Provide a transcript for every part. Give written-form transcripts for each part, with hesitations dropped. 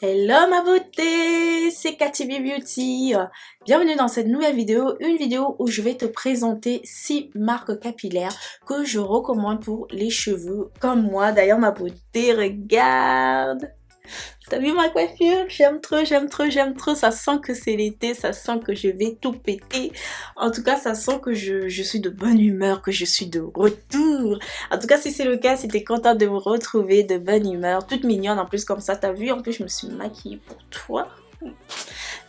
Hello ma beauté, c'est Cathy B Beauty. Bienvenue dans cette nouvelle vidéo, une vidéo où je vais te présenter 6 marques capillaires que je recommande pour les cheveux comme moi. D'ailleurs ma beauté, regarde. T'as vu ma coiffure? J'aime trop, j'aime trop, j'aime trop. Ça sent que c'est l'été, ça sent que je vais tout péter. En tout cas, ça sent que je suis de bonne humeur, que je suis de retour. En tout cas, si c'est le cas, si t'es contente de me retrouver de bonne humeur, toute mignonne en plus comme ça, t'as vu? En plus, je me suis maquillée pour toi.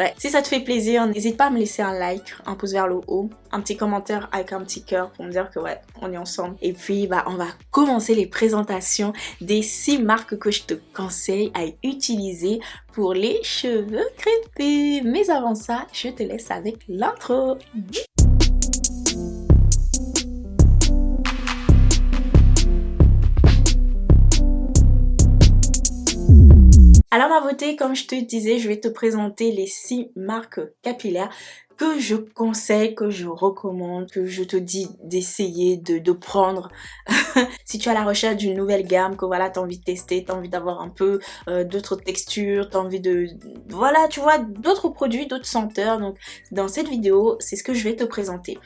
Ouais, si ça te fait plaisir, n'hésite pas à me laisser un like, un pouce vers le haut, un petit commentaire avec un petit cœur pour me dire que ouais, on est ensemble. Et puis on va commencer les présentations des 6 marques que je te conseille à utiliser pour les cheveux crépus. Mais avant ça, je te laisse avec l'intro. Alors ma beauté, comme je te disais, je vais te présenter les 6 marques capillaires que je conseille, que je recommande, que je te dis d'essayer de prendre si tu as la recherche d'une nouvelle gamme, que voilà, tu as envie de tester, tu as envie d'avoir un peu d'autres textures, tu as envie de, voilà, tu vois, d'autres produits, d'autres senteurs. Donc dans cette vidéo, c'est ce que je vais te présenter.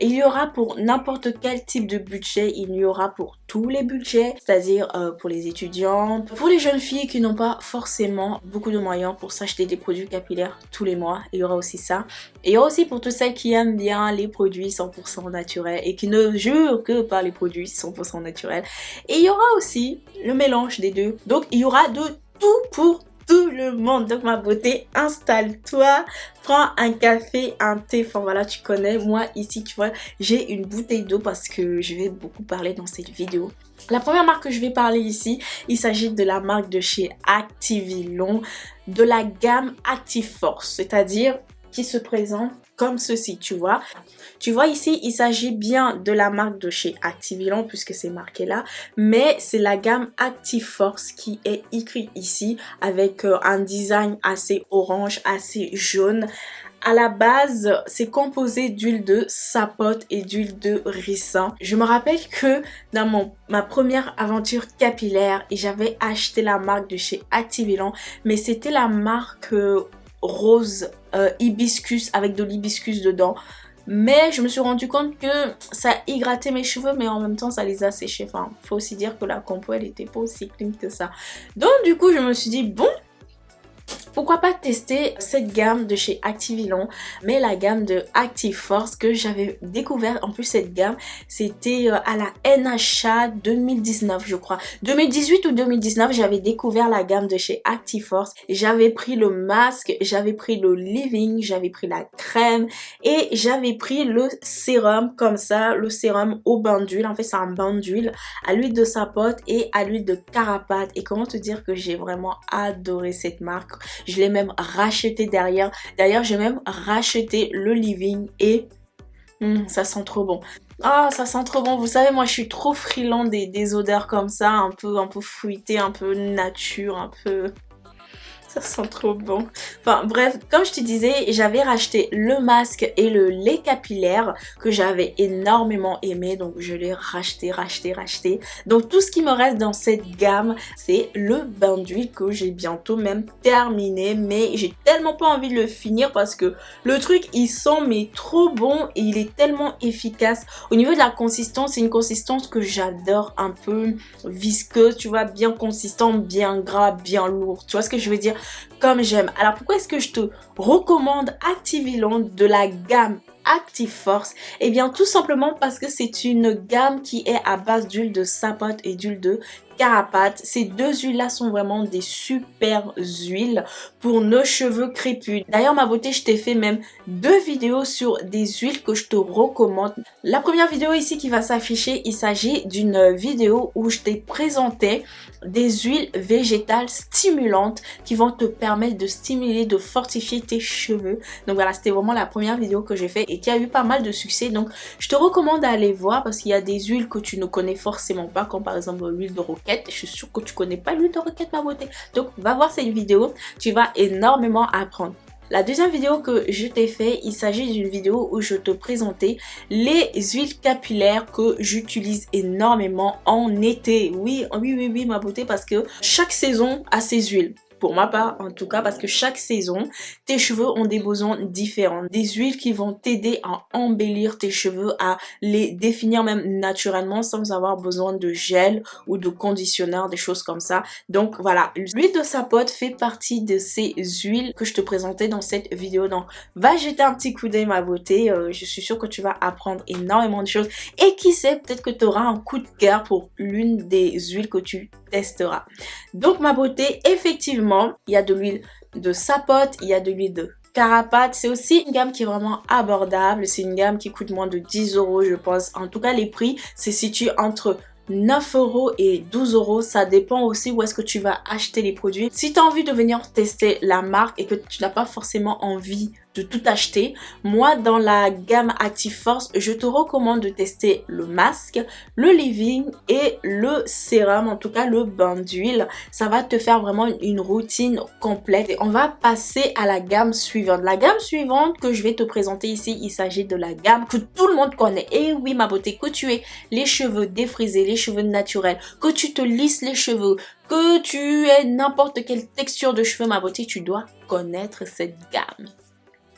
Il y aura pour n'importe quel type de budget, il y aura pour tous les budgets, c'est-à-dire pour les étudiants, pour les jeunes filles qui n'ont pas forcément beaucoup de moyens pour s'acheter des produits capillaires tous les mois, il y aura aussi ça. Et il y aura aussi pour toutes celles qui aiment bien les produits 100% naturels et qui ne jurent que par les produits 100% naturels. Et il y aura aussi le mélange des deux. Donc il y aura de tout pour tout le monde. Donc ma beauté, installe-toi, prends un café, un thé, enfin voilà, tu connais. Moi ici, tu vois, j'ai une bouteille d'eau parce que je vais beaucoup parler dans cette vidéo. La première marque que je vais parler ici, il s'agit de la marque de chez Activilon, de la gamme Actiforce, c'est-à-dire qui se présente comme ceci, tu vois. Tu vois ici, il s'agit bien de la marque de chez Activilon puisque c'est marqué là, mais c'est la gamme Actiforce qui est écrit ici avec un design assez orange, assez jaune. À la base, c'est composé d'huile de sapote et d'huile de ricin. Je me rappelle que dans ma première aventure capillaire, j'avais acheté la marque de chez Activilon, mais c'était la marque rose hibiscus avec de l'hibiscus dedans. Mais je me suis rendu compte que ça hydratait mes cheveux, mais en même temps ça les a séchés. Enfin, faut aussi dire que la compo elle était pas aussi clean que ça. Donc du coup je me suis dit bon, pourquoi pas tester cette gamme de chez Activilon, mais la gamme de Actiforce que j'avais découvert. En plus cette gamme c'était à la NHA 2019 je crois, 2018 ou 2019 j'avais découvert la gamme de chez Actiforce. J'avais pris le masque, j'avais pris le leave-in, j'avais pris la crème et j'avais pris le sérum comme ça, le sérum au bain d'huile. En fait c'est un bain d'huile à l'huile de sapote et à l'huile de carapate. Et comment te dire que j'ai vraiment adoré cette marque. Je l'ai même racheté derrière. D'ailleurs, j'ai même racheté le leave-in et ça sent trop bon. Ah, ça sent trop bon. Vous savez, moi, je suis trop friand des odeurs comme ça, un peu fruitées, un peu nature, un peu... Ça sent trop bon. Enfin bref, comme je te disais, j'avais racheté le masque et le lait capillaire que j'avais énormément aimé. Donc je l'ai racheté. Donc tout ce qui me reste dans cette gamme, c'est le bain d'huile que j'ai bientôt même terminé. Mais j'ai tellement pas envie de le finir parce que le truc, il sent mais trop bon et il est tellement efficace. Au niveau de la consistance, c'est une consistance que j'adore, un peu visqueuse, tu vois, bien consistant, bien gras, bien lourd. Tu vois ce que je veux dire? Comme j'aime. Alors pourquoi est-ce que je te recommande Activilon de la gamme Actiforce? Eh bien tout simplement parce que c'est une gamme qui est à base d'huile de sapote et d'huile de carapate. Ces deux huiles là sont vraiment des super huiles pour nos cheveux crépus. D'ailleurs ma beauté, je t'ai fait même 2 vidéos sur des huiles que je te recommande. La première vidéo ici qui va s'afficher, il s'agit d'une vidéo où je t'ai présenté des huiles végétales stimulantes qui vont te permettre de stimuler, de fortifier tes cheveux. Donc voilà, c'était vraiment la première vidéo que j'ai fait et qui a eu pas mal de succès. Donc je te recommande d'aller voir parce qu'il y a des huiles que tu ne connais forcément pas, comme par exemple l'huile de roquette. Je suis sûre que tu connais pas l'huile de roquette ma beauté. Donc va voir cette vidéo, tu vas énormément apprendre. La deuxième vidéo que je t'ai fait, il s'agit d'une vidéo où je te présentais les huiles capillaires que j'utilise énormément en été. Oui, ma beauté, parce que chaque saison a ses huiles. pour ma part en tout cas, parce que chaque saison, tes cheveux ont des besoins différents. Des huiles qui vont t'aider à embellir tes cheveux, à les définir même naturellement sans avoir besoin de gel ou de conditionneur, des choses comme ça. Donc voilà, l'huile de sapote fait partie de ces huiles que je te présentais dans cette vidéo. Donc va jeter un petit coup d'œil ma beauté, je suis sûre que tu vas apprendre énormément de choses et qui sait, peut-être que tu auras un coup de cœur pour l'une des huiles que tu testeras. Donc ma beauté, effectivement, il y a de l'huile de sapote, il y a de l'huile de Carapate. C'est aussi une gamme qui est vraiment abordable, c'est une gamme qui coûte moins de 10 € je pense. En tout cas les prix se situent entre 9 € et 12 €, ça dépend aussi où est-ce que tu vas acheter les produits. Si tu as envie de venir tester la marque et que tu n'as pas forcément envie de tout acheter, moi dans la gamme Active Force, je te recommande de tester le masque, le leave-in et le sérum, en tout cas le bain d'huile. Ça va te faire vraiment une routine complète. Et on va passer à la gamme suivante. La gamme suivante que je vais te présenter ici, il s'agit de la gamme que tout le monde connaît. Et oui ma beauté, que tu aies les cheveux défrisés, les cheveux naturels, que tu te lisses les cheveux, que tu aies n'importe quelle texture de cheveux ma beauté, tu dois connaître cette gamme.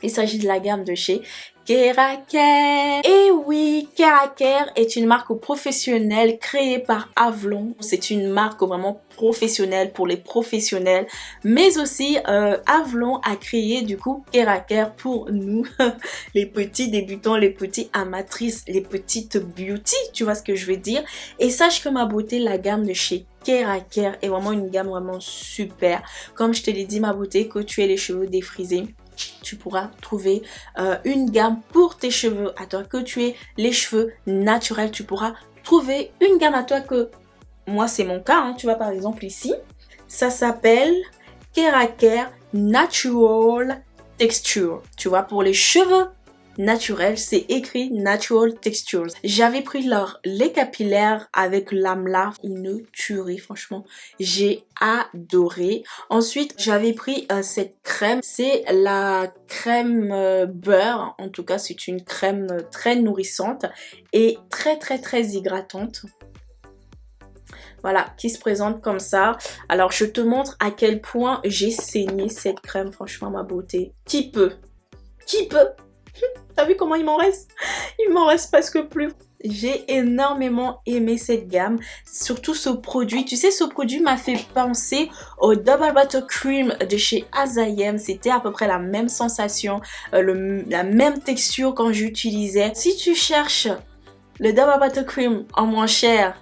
Il s'agit de la gamme de chez Keraker. Et oui, Keraker est une marque professionnelle créée par Avlon. C'est une marque vraiment professionnelle pour les professionnels. Mais aussi, Avlon a créé du coup Keraker pour nous, les petits débutants, les petits amatrices, les petites beauty. Tu vois ce que je veux dire? Et sache que ma beauté, la gamme de chez Keraker est vraiment une gamme vraiment super. Comme je te l'ai dit ma beauté, que tu aies les cheveux défrisés, tu pourras trouver une gamme pour tes cheveux à toi, que tu aies les cheveux naturels, tu pourras trouver une gamme à toi que moi c'est mon cas, hein, tu vois par exemple ici, ça s'appelle Keraker Natural Texture, tu vois pour les cheveux naturel, c'est écrit Natural Textures. J'avais pris leur lait capillaire avec l'Amla, une tuerie franchement, j'ai adoré. Ensuite j'avais pris cette crème, c'est la crème beurre, en tout cas c'est une crème très nourrissante et très hydratante. Voilà, qui se présente comme ça. Alors je te montre à quel point j'ai saigné cette crème, franchement ma beauté. Qui peut? T'as vu comment il m'en reste? Il m'en reste presque plus. J'ai énormément aimé cette gamme, surtout ce produit. Tu sais, ce produit m'a fait penser au Double Buttercream de chez Azayem. C'était à peu près la même sensation, la même texture quand j'utilisais. Si tu cherches le Double Buttercream en moins cher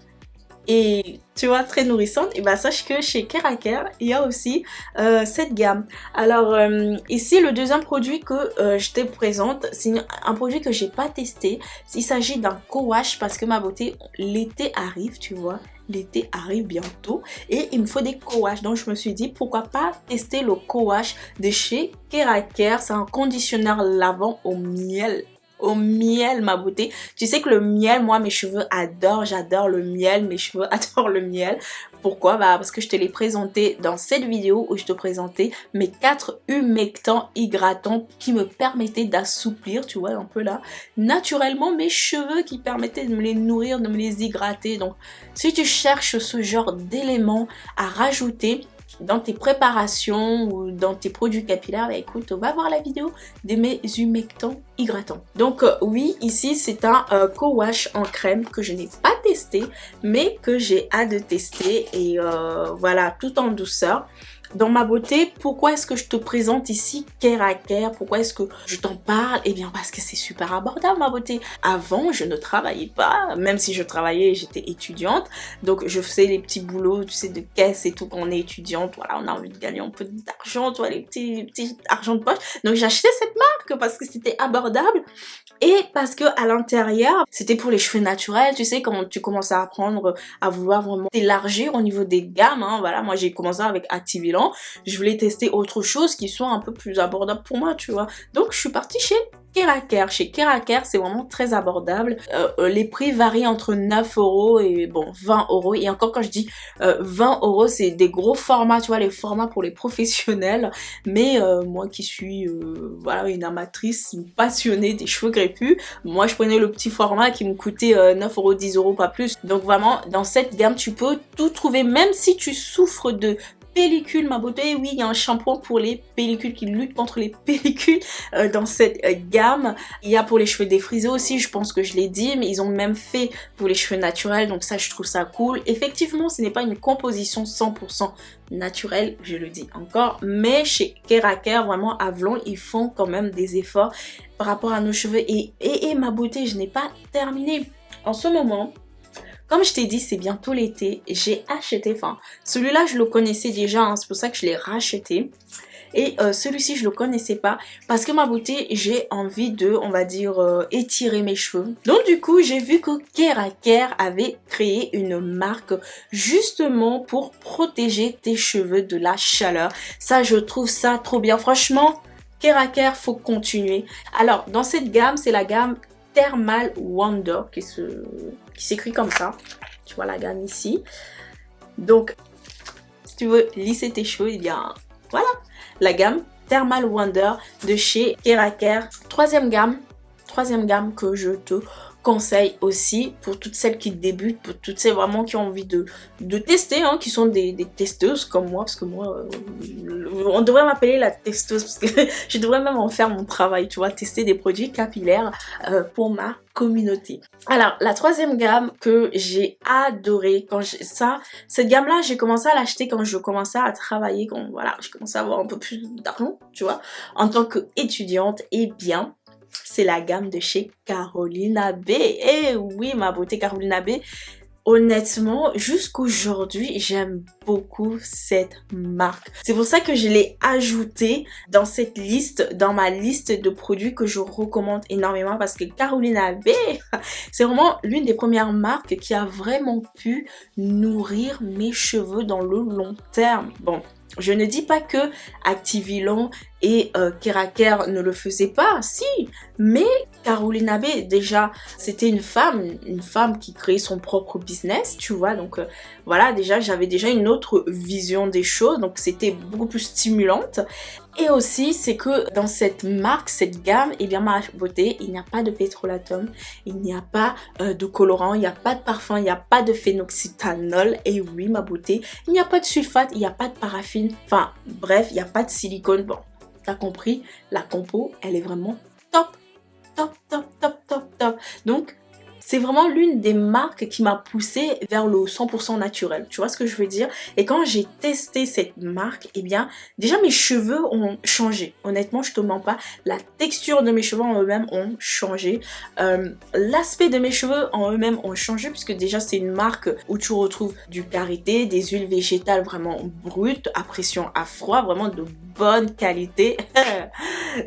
et tu vois très nourrissante, et bah sache que chez Keraker il y a aussi cette gamme. Alors ici le deuxième produit que je te présente, c'est un produit que j'ai pas testé. Il s'agit d'un co-wash parce que ma beauté, l'été arrive, tu vois, l'été arrive bientôt et il me faut des co-wash, donc je me suis dit pourquoi pas tester le co-wash de chez Keraker. C'est un conditionneur lavant au miel. Au miel ma beauté, tu sais que le miel, moi mes cheveux adorent, j'adore le miel, mes cheveux adorent le miel. Pourquoi? Bah parce que je te l'ai présenté dans cette vidéo où je te présentais mes 4 humectants hydratants qui me permettaient d'assouplir, tu vois un peu là, naturellement mes cheveux, qui permettaient de me les nourrir, de me les hydrater. Donc si tu cherches ce genre d'éléments à rajouter dans tes préparations ou dans tes produits capillaires, bah écoute, va voir la vidéo de mes humectants hydratants. Donc oui, ici c'est un co-wash en crème que je n'ai pas testé mais que j'ai hâte de tester et voilà, tout en douceur. Dans ma beauté, pourquoi est-ce que je te présente ici Keraker? Pourquoi est-ce que je t'en parle? Eh bien parce que c'est super abordable ma beauté. Avant je ne travaillais pas, même si je travaillais, j'étais étudiante, donc je faisais les petits boulots, tu sais, de caisse et tout quand on est étudiante. Voilà, on a envie de gagner un peu d'argent, tu vois, les petits argent de poche. Donc j'ai acheté cette marque parce que c'était abordable et parce que à l'intérieur c'était pour les cheveux naturels. Tu sais, quand tu commences à apprendre à vouloir vraiment t'élargir au niveau des gammes, hein, voilà, moi j'ai commencé avec Activilan. Je voulais tester autre chose qui soit un peu plus abordable pour moi, tu vois. Donc je suis partie chez Keraker. Chez Keraker, c'est vraiment très abordable. Les prix varient entre 9 € et bon 20 €. Et encore quand je dis 20 €, c'est des gros formats, tu vois, les formats pour les professionnels. Mais moi qui suis voilà, une amatrice, une passionnée des cheveux crépus, moi je prenais le petit format qui me coûtait 9 €, 10 €, pas plus. Donc vraiment, dans cette gamme, tu peux tout trouver, même si tu souffres de pellicules, ma beauté. Oui, il y a un shampoing pour les pellicules qui lutte contre les pellicules dans cette gamme. Il y a pour les cheveux défrisés aussi, je pense que je l'ai dit, mais ils ont même fait pour les cheveux naturels, donc ça je trouve ça cool. Effectivement, ce n'est pas une composition 100% naturelle, je le dis encore, mais chez Keraker, vraiment Avalon, ils font quand même des efforts par rapport à nos cheveux. Et ma beauté, je n'ai pas terminé. En ce moment, comme je t'ai dit, c'est bientôt l'été. J'ai acheté, enfin, celui-là, je le connaissais déjà, hein, c'est pour ça que je l'ai racheté. Et celui-ci, je le connaissais pas parce que ma beauté, j'ai envie de, on va dire, étirer mes cheveux. Donc du coup, j'ai vu que Keraker avait créé une marque justement pour protéger tes cheveux de la chaleur. Ça, je trouve ça trop bien. Franchement, Keraker, faut continuer. Alors, dans cette gamme, c'est la gamme Thermal Wonder qui s'écrit comme ça. Tu vois la gamme ici. Donc, si tu veux lisser tes cheveux, il y a voilà la gamme Thermal Wonder de chez Keraker. Troisième gamme que je te conseille aussi pour toutes celles qui débutent, pour toutes celles vraiment qui ont envie de tester, hein, qui sont des testeuses comme moi, parce que moi, on devrait m'appeler la testeuse, parce que je devrais même en faire mon travail, tu vois, tester des produits capillaires pour ma communauté. Alors, la troisième gamme que j'ai adorée, cette gamme-là, j'ai commencé à l'acheter quand je commençais à travailler, quand voilà, je commençais à avoir un peu plus d'argent, tu vois, en tant qu'étudiante, et bien, c'est la gamme de chez Carolina Bae. Eh oui, ma beauté, Carolina Bae. Honnêtement, jusqu'aujourd'hui, j'aime beaucoup cette marque. C'est pour ça que je l'ai ajoutée dans cette liste, dans ma liste de produits que je recommande énormément, parce que Carolina Bae, c'est vraiment l'une des premières marques qui a vraiment pu nourrir mes cheveux dans le long terme. Bon, je ne dis pas que Activilon et Keraker ne le faisaient pas, si, mais Carolina Bae, déjà, c'était une femme qui créait son propre business, tu vois, donc voilà, déjà, j'avais déjà une autre vision des choses, donc c'était beaucoup plus stimulante. Et aussi, c'est que dans cette marque, cette gamme, eh bien, ma beauté, il n'y a pas de pétrolatum, il n'y a pas de colorant, il n'y a pas de parfum, il n'y a pas de phénoxyéthanol. Et oui, ma beauté, il n'y a pas de sulfate, il n'y a pas de paraffine. Enfin, bref, il n'y a pas de silicone. Bon, t'as compris, la compo, elle est vraiment top, top, top, top, top, top. Donc, c'est vraiment l'une des marques qui m'a poussée vers le 100% naturel. Tu vois ce que je veux dire? Et quand j'ai testé cette marque, eh bien, déjà mes cheveux ont changé. Honnêtement, je te mens pas. La texture de mes cheveux en eux-mêmes ont changé. L'aspect de mes cheveux en eux-mêmes ont changé puisque déjà c'est une marque où tu retrouves du karité, des huiles végétales vraiment brutes, à pression à froid, vraiment de bonne qualité.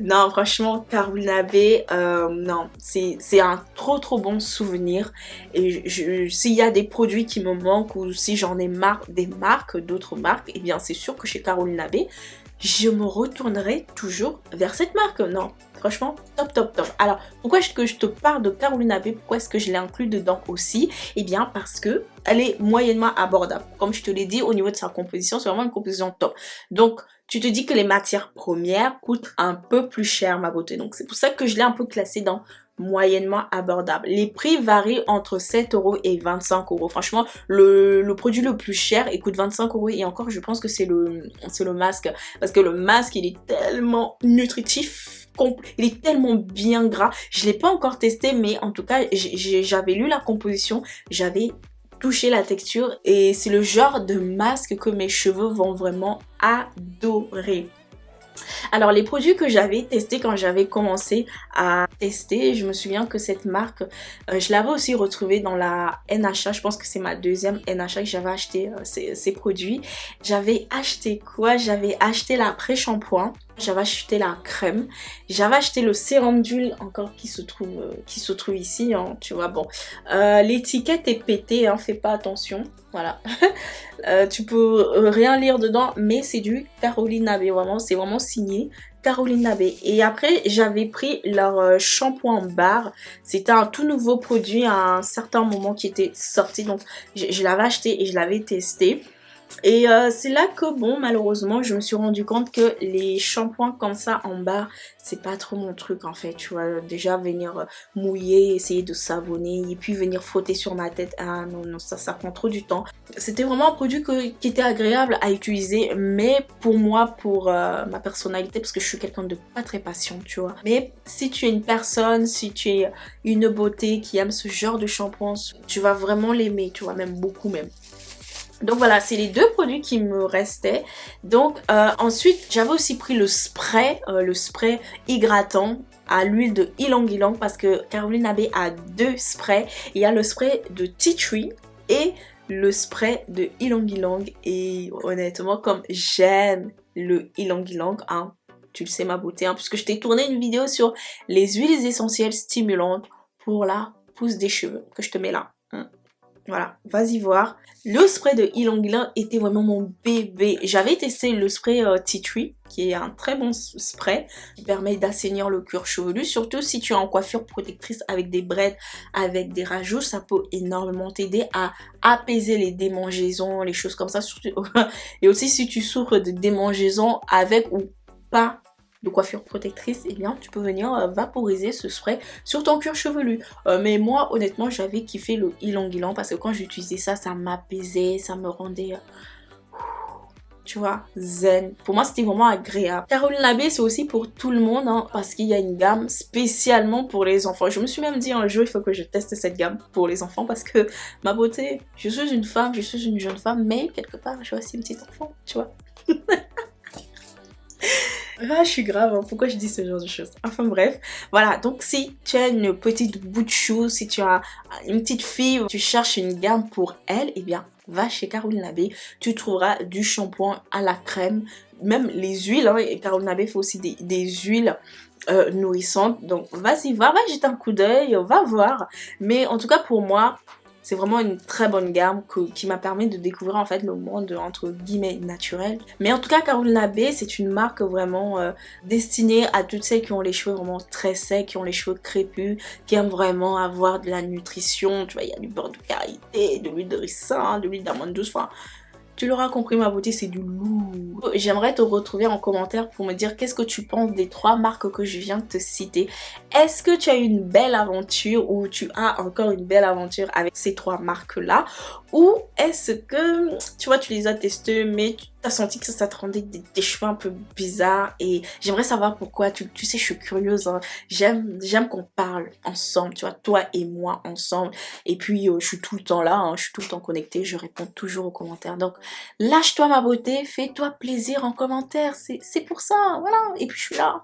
Non, franchement, Carolina Bae, non, c'est un trop bon souvenir. Et s'il y a des produits qui me manquent ou si j'en ai marre des marques, d'autres marques, eh bien c'est sûr que chez Carolina Bae, je me retournerai toujours vers cette marque. Non, franchement, top, top, top. Alors, pourquoi est-ce que je te parle de Carolina Bae? Pourquoi est-ce que je l'ai inclus dedans aussi? Eh bien, parce que elle est moyennement abordable. Comme je te l'ai dit, au niveau de sa composition, c'est vraiment une composition top. Donc, tu te dis que les matières premières coûtent un peu plus cher, ma beauté. Donc, c'est pour ça que je l'ai un peu classé dans moyennement abordable. Les prix varient entre 7 € et 25 €. Franchement, le produit le plus cher, il coûte 25 € et encore, je pense que c'est le masque. Parce que le masque, il est tellement nutritif. Il est tellement bien gras. Je l'ai pas encore testé, mais en tout cas, j'avais lu la composition, j'avais touché la texture et c'est le genre de masque que mes cheveux vont vraiment adorer. Alors les produits que j'avais testés quand j'avais commencé à tester, je me souviens que cette marque, je l'avais aussi retrouvée dans la NHA, je pense que c'est ma deuxième NHA que j'avais acheté ces produits. J'avais acheté quoi? J'avais acheté l'après-shampoing, j'avais acheté la crème, j'avais acheté le sérum d'huile encore qui se trouve ici, hein, tu vois, bon. L'étiquette est pétée, hein, fais pas attention, voilà. Tu peux rien lire dedans, mais c'est du Carolina Bae, vraiment, c'est vraiment signé Carolina Bae. Et après, j'avais pris leur shampoing en barre. C'était un tout nouveau produit à un certain moment qui était sorti, donc je l'avais acheté et je l'avais testé. Et c'est là que bon, malheureusement, je me suis rendu compte que les shampoings comme ça en bas, c'est pas trop mon truc en fait. Tu vois, déjà venir mouiller, essayer de savonner et puis venir frotter sur ma tête. Ah non, non, ça prend trop du temps. C'était vraiment un produit qui était agréable à utiliser, mais pour moi, pour ma personnalité, parce que je suis quelqu'un de pas très patient, tu vois. Mais si tu es une personne, si tu es une beauté qui aime ce genre de shampoing, tu vas vraiment l'aimer, tu vois, même beaucoup même. Donc voilà, c'est les deux produits qui me restaient. Donc ensuite, j'avais aussi pris le spray hydratant à l'huile de ylang ylang parce que Caroline Abbé a deux sprays. Il y a le spray de tea tree et le spray de ylang ylang. Et honnêtement, comme j'aime le ylang ylang, hein, tu le sais ma beauté, hein, puisque je t'ai tourné une vidéo sur les huiles essentielles stimulantes pour la pousse des cheveux que je te mets là. Voilà, vas-y voir. Le spray de ylang ylang était vraiment mon bébé. J'avais testé le spray Tea Tree, qui est un très bon spray, qui permet d'assainir le cuir chevelu, surtout si tu es en coiffure protectrice avec des braids, avec des rajouts, ça peut énormément t'aider à apaiser les démangeaisons, les choses comme ça. Surtout et aussi si tu souffres de démangeaisons avec ou pas de coiffure protectrice, eh bien tu peux venir vaporiser ce spray sur ton cuir chevelu. Mais moi honnêtement j'avais kiffé le ylang ylang parce que quand j'utilisais ça, ça m'apaisait, ça me rendait tu vois, zen. Pour moi c'était vraiment agréable. Caroline Labbé c'est aussi pour tout le monde hein, parce qu'il y a une gamme spécialement pour les enfants. Je me suis même dit un jour il faut que je teste cette gamme pour les enfants parce que ma beauté, je suis une femme, je suis une jeune femme, mais quelque part je suis aussi une petite enfant, tu vois. Ah, je suis grave, hein. Pourquoi je dis ce genre de choses? Enfin bref, voilà, donc si tu as une petite bout de chou, si tu as une petite fille, tu cherches une gamme pour elle, eh bien, va chez Caroline Labbé, tu trouveras du shampoing à la crème, même les huiles, hein, et Caroline Labbé fait aussi des huiles nourrissantes, donc vas-y, va jeter un coup d'œil, va voir, mais en tout cas pour moi, c'est vraiment une très bonne gamme qui m'a permis de découvrir en fait le monde entre guillemets naturel. Mais en tout cas Caroline Labbé c'est une marque vraiment destinée à toutes celles qui ont les cheveux vraiment très secs, qui ont les cheveux crépus, qui aiment vraiment avoir de la nutrition. Tu vois, il y a du beurre de karité, de l'huile de ricin, de l'huile d'amande douce, enfin... Tu l'auras compris ma beauté, c'est du lourd. J'aimerais te retrouver en commentaire pour me dire qu'est-ce que tu penses des trois marques que je viens de te citer. Est-ce que tu as eu une belle aventure ou tu as encore une belle aventure avec ces trois marques-là? Ou est-ce que, tu vois, tu les as testées mais tu as senti que ça te rendait des cheveux un peu bizarres? Et j'aimerais savoir pourquoi. Tu sais, je suis curieuse, hein. J'aime qu'on parle ensemble, tu vois, toi et moi ensemble. Et puis, je suis tout le temps là, hein, je suis tout le temps connectée, je réponds toujours aux commentaires. Donc, lâche-toi ma beauté, fais-toi plaisir en commentaire, c'est pour ça, voilà. Et puis, je suis là.